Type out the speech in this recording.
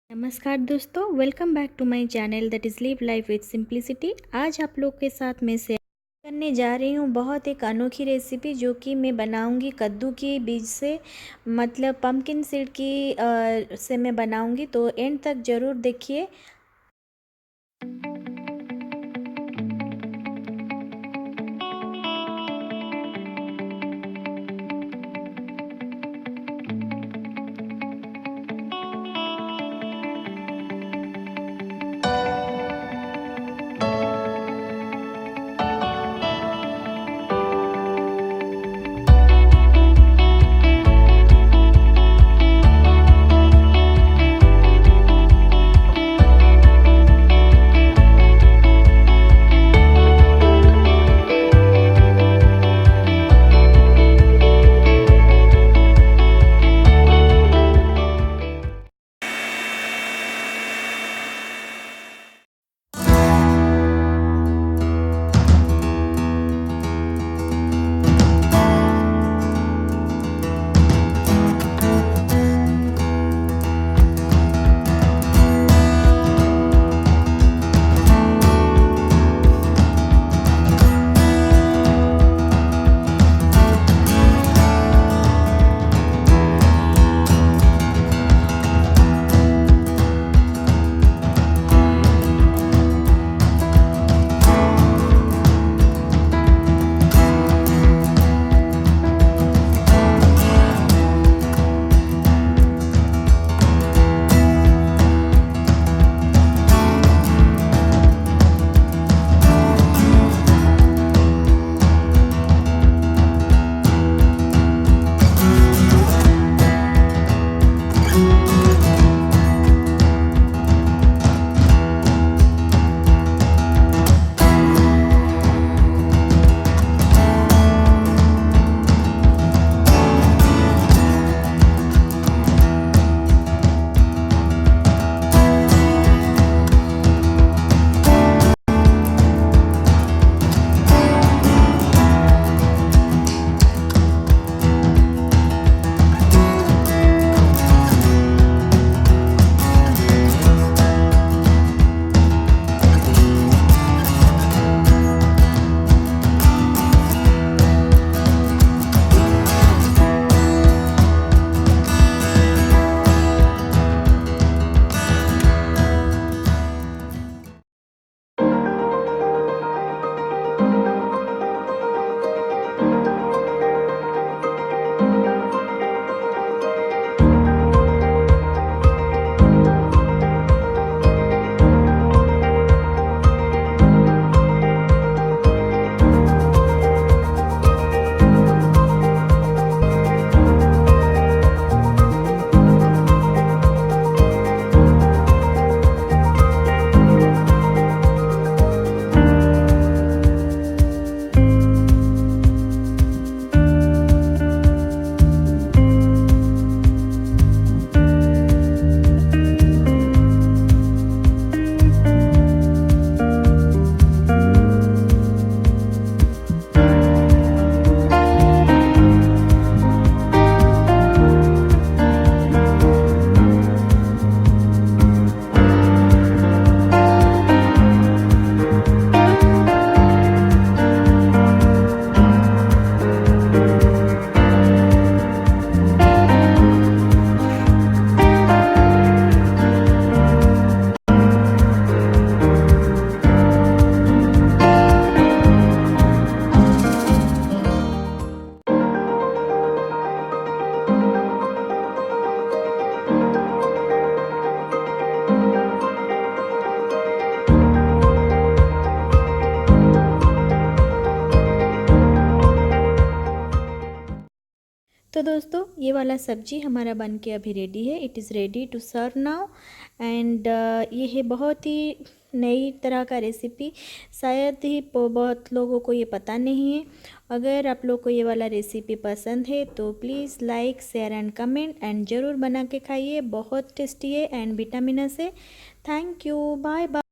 नमस्कार दोस्तों, welcome back to my channel that is live life with simplicity. आज आप लोग के साथ मैं शेयर करने जा रही हूँ बहुत एक अनोखी रेसिपी जो कि मैं बनाऊँगी कद्दू की बीज से, मतलब पम्पकिन सीड की से मैं बनाऊँगी। तो एंड तक ज़रूर देखिए। तो दोस्तों, ये वाला सब्जी हमारा बन के अभी रेडी है। It is ready to serve now. And ये है बहुत ही नई तरह का रेसिपी, शायद ही बहुत लोगों को ये पता नहीं है। अगर आप लोग को ये वाला रेसिपी पसंद है तो please like share and comment and ज़रूर बना के खाइए। बहुत टेस्टी है एंड विटामिनस है। Thank you, bye bye.